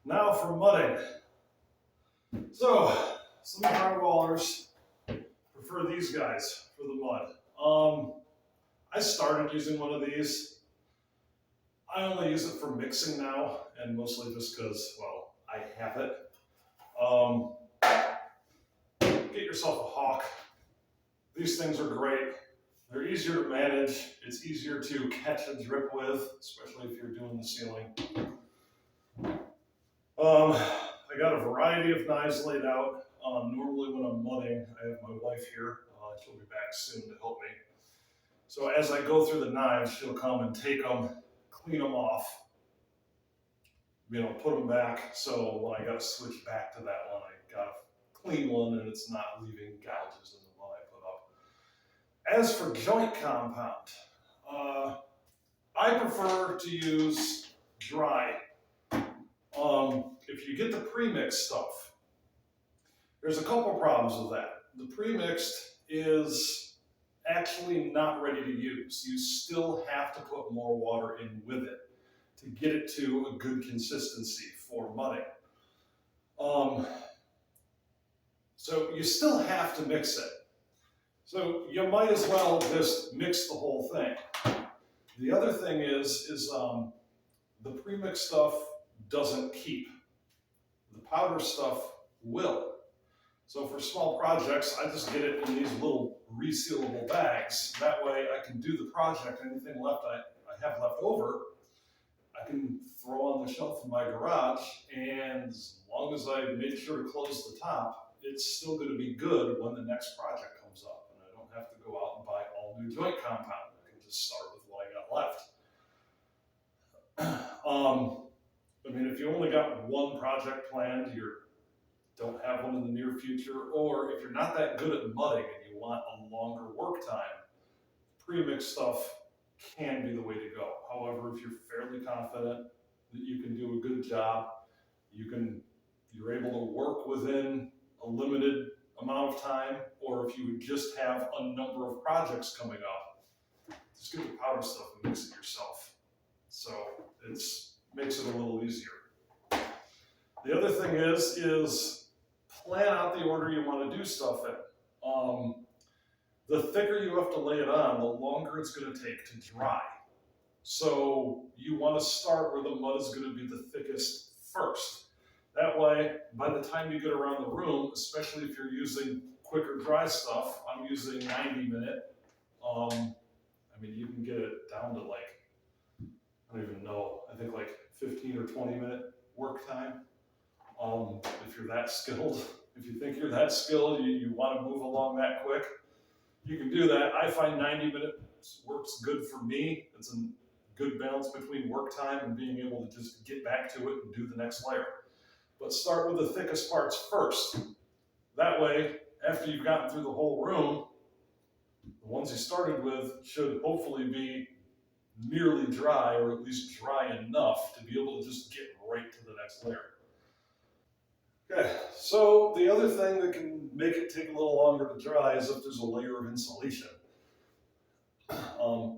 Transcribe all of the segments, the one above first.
Now for mudding. So, some drywallers prefer these guys for the mud. I started using one of these. I only use it for mixing now, and mostly just because, well, I have it. Get yourself a Hawk. These things are great. They're easier to manage. It's easier to catch a drip with, especially if you're doing the ceiling. I got a variety of knives laid out. Normally when I'm mudding, I have my wife here. She'll be back soon to help me. So as I go through the knives, she'll come and take them, clean them off, put them back. So when I got to switch back to that one, I got a clean one and it's not leaving gouges in the one I put up. As for joint compound, I prefer to use dry. If you get the pre-mixed stuff, there's a couple problems with that. The pre-mixed is actually not ready to use. You still have to put more water in with it to get it to a good consistency for mudding. So you still have to mix it. So you might as well just mix the whole thing. The other thing is the pre-mixed stuff doesn't keep. The powder stuff will. So for small projects, I just get it in these little resealable bags. That way I can do the project. Anything left I have left over, I can throw on the shelf in my garage, and as long as I made sure to close the top, it's still going to be good when the next project comes up. And I don't have to go out and buy all new joint compound. I can just start with what I got left. If you only got one project planned, you don't have one in the near future, or if you're not that good at mudding and you want a longer work time, pre-mixed stuff can be the way to go. However, if you're fairly confident that you can do a good job, you're able to work within a limited amount of time, or if you just have a number of projects coming up, just get the powder stuff and mix it yourself. So it makes it a little easier. The other thing is plan out the order you want to do stuff in. The thicker you have to lay it on, the longer it's going to take to dry. So you want to start where the mud is going to be the thickest first. That way, by the time you get around the room, especially if you're using quicker dry stuff, I'm using 90 minute. You can get it down to I don't even know, I think 15 or 20 minute work time. If you're that skilled, if you think you're that skilled, you want to move along that quick, you can do that. I find 90 minutes works good for me. It's a good balance between work time and being able to just get back to it and do the next layer. But start with the thickest parts first. That way, after you've gotten through the whole room, the ones you started with should hopefully be nearly dry, or at least dry enough to be able to just get right to the next layer. Okay, so the other thing that can make it take a little longer to dry is if there's a layer of insulation.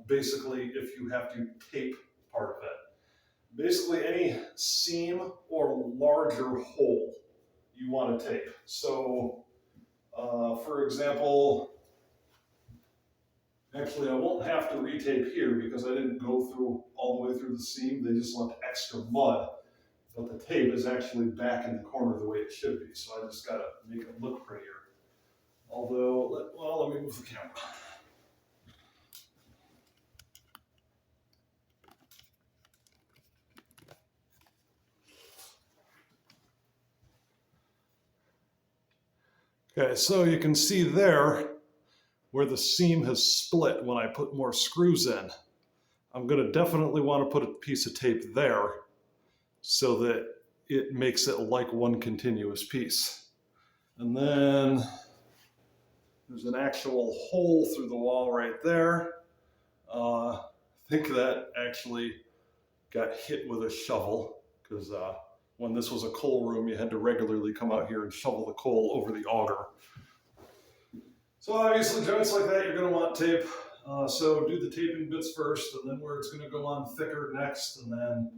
Basically, if you have to tape part of it. Basically, any seam or larger hole you want to tape. So, for example, actually I won't have to retape here because I didn't go through all the way through the seam. They just left extra mud. But the tape is actually back in the corner the way it should be, so I just got to make it look prettier. Although, let me move the camera. Okay, so you can see there where the seam has split when I put more screws in. I'm going to definitely want to put a piece of tape there so that it makes it like one continuous piece. And then there's an actual hole through the wall right there. I think that actually got hit with a shovel because when this was a coal room, you had to regularly come out here and shovel the coal over the auger. So obviously joints like that, you're going to want tape. So do the taping bits first, and then where it's going to go on thicker next, and then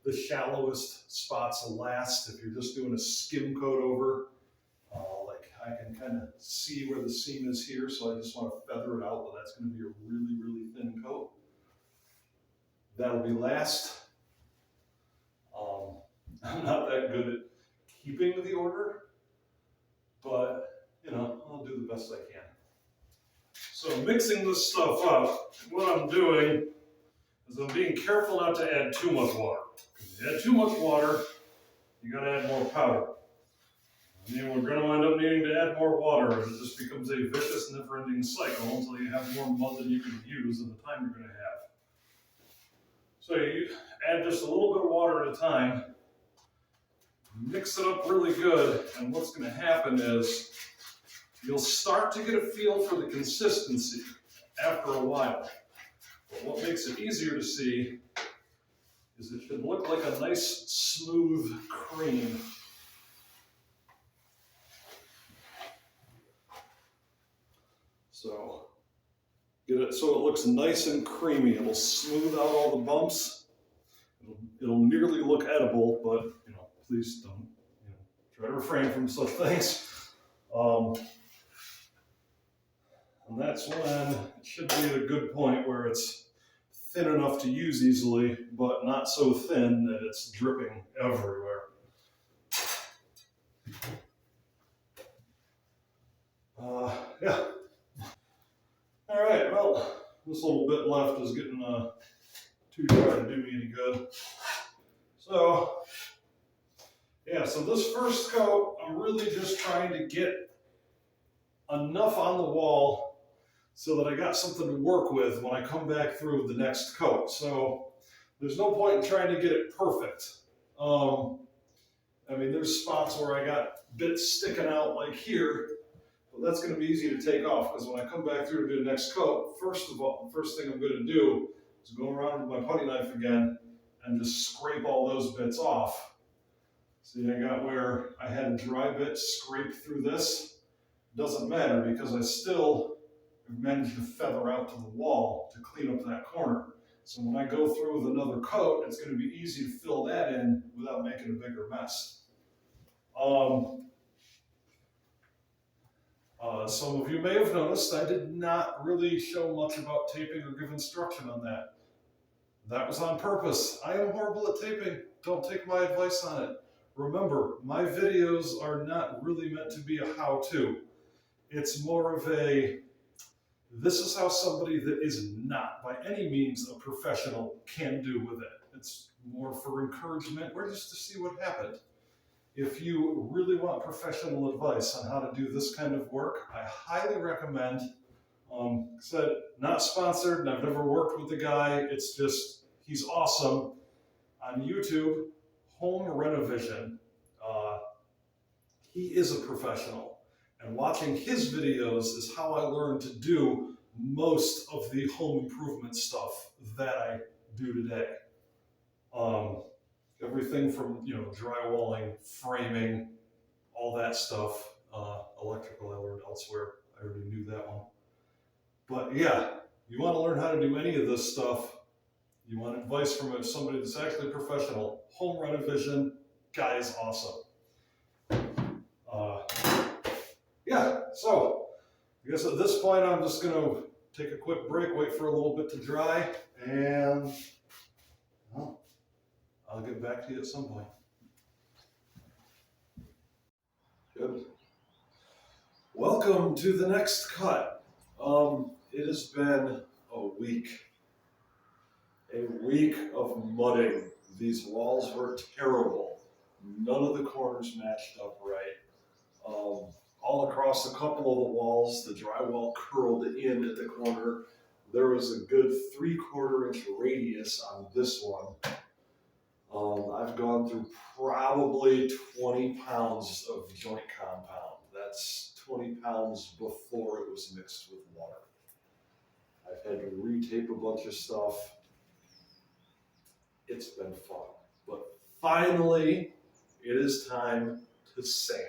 the shallowest spots last. If you're just doing a skim coat over, like I can kind of see where the seam is here, so I just want to feather it out, but that's going to be a really, really thin coat. That'll be last. I'm not that good at keeping the order, but you know, I'll do the best I can. So mixing this stuff up, what I'm doing is I'm being careful not to add too much water. If you add too much water, you gotta add more powder. I mean, we're gonna wind up needing to add more water, and it just becomes a vicious, never-ending cycle until you have more mud than you can use in the time you're gonna have. So you add just a little bit of water at a time, mix it up really good, and what's gonna happen is you'll start to get a feel for the consistency after a while. But what makes it easier to see is it should look like a nice, smooth cream. So get it so it looks nice and creamy. It'll smooth out all the bumps. It'll nearly look edible, but you know, please don't. You know, try to refrain from such things. And that's when it should be at a good point where it's thin enough to use easily, but not so thin that it's dripping everywhere. Yeah. All right, well, this little bit left is getting too dry to do me any good. So, yeah, so this first coat, I'm really just trying to get enough on the wall so that I got something to work with when I come back through the next coat. So there's no point in trying to get it perfect. I mean, there's spots where I got bits sticking out like here, but that's going to be easy to take off because when I come back through to do the next coat, first thing I'm going to do is go around with my putty knife again and just scrape all those bits off. See, I got where I had a dry bit scrape through this. Doesn't matter because I still have managed to feather out to the wall to clean up that corner. So when I go through with another coat, it's going to be easy to fill that in without making a bigger mess. Some of you may have noticed I did not really show much about taping or give instruction on that. That was on purpose. I am horrible at taping. Don't take my advice on it. Remember, my videos are not really meant to be a how-to. It's more of a, this is how somebody that is not by any means a professional can do with it. It's more for encouragement or just to see what happened. If you really want professional advice on how to do this kind of work, I highly recommend, said not sponsored and I've never worked with the guy, it's just, he's awesome. On YouTube, Home Renovision. He is a professional. And watching his videos is how I learned to do most of the home improvement stuff that I do today. Everything from, you know, drywalling, framing, all that stuff. Electrical I learned elsewhere. I already knew that one. But yeah, you want to learn how to do any of this stuff, you want advice from somebody that's actually professional, Home Renovision, guy is awesome. Yeah, so I guess at this point I'm just going to take a quick break, wait for a little bit to dry, and well, I'll get back to you at some point. Good. Welcome to the next cut. It has been a week of mudding. These walls were terrible. None of the corners matched up right. All across a couple of the walls, the drywall curled in at the corner. There was a good 3/4 inch radius on this one. I've gone through probably 20 pounds of joint compound. That's 20 pounds before it was mixed with water. I've had to retape a bunch of stuff. It's been fun. But finally, it is time to sand.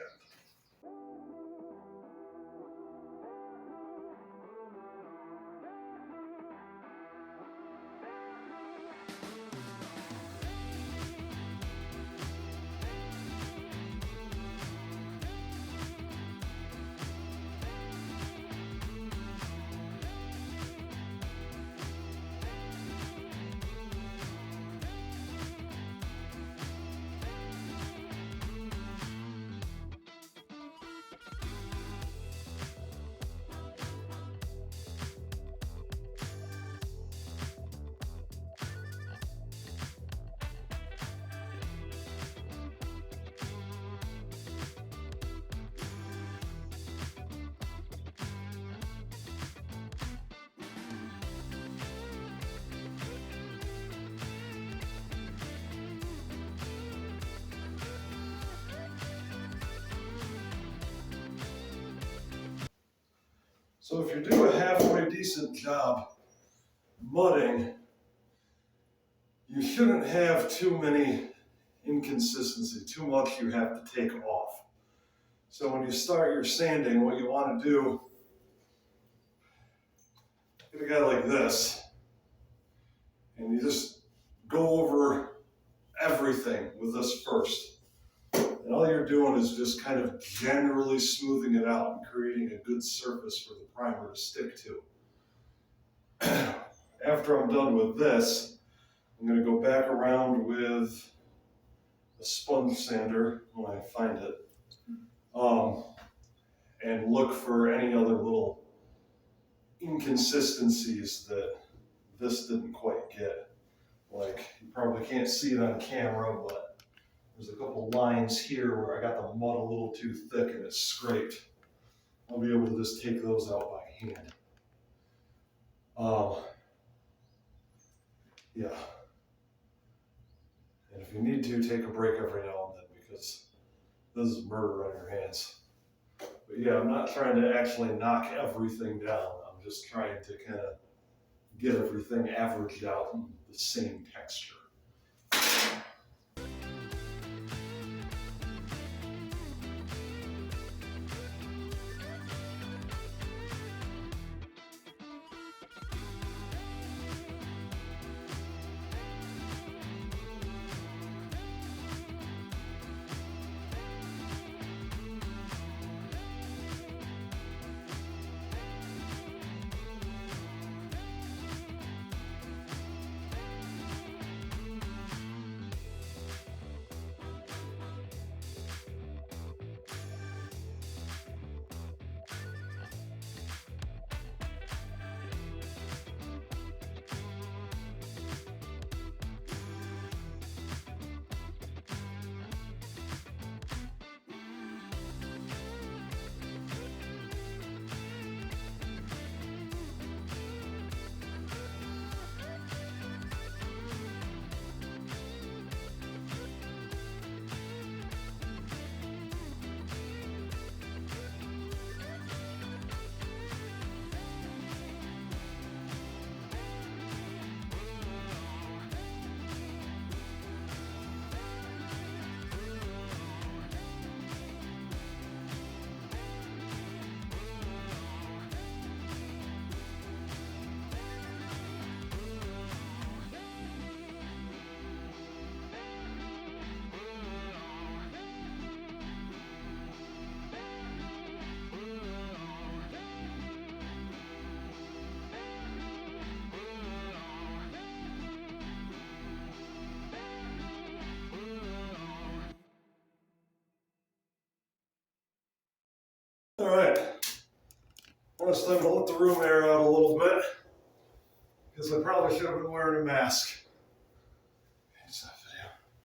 So if you do a halfway decent job mudding, you shouldn't have too many inconsistencies, too much you have to take off. So when you start your sanding, what you want to do, get a guy like this, and you just go over everything with this first. And all you're doing is just kind of generally smoothing it out and creating a good surface for the primer to stick to. After I'm done with this, I'm going to go back around with a sponge sander when I find it, and look for any other little inconsistencies that this didn't quite get. Like, you probably can't see it on camera, but there's a couple lines here where I got the mud a little too thick and it's scraped. I'll be able to just take those out by hand. Yeah. And if you need to, take a break every now and then, because this is murder on your hands. But yeah, I'm not trying to actually knock everything down. I'm just trying to kind of get everything averaged out in the same texture. All right, well, it's time to let the room air out a little bit, because I probably should have been wearing a mask.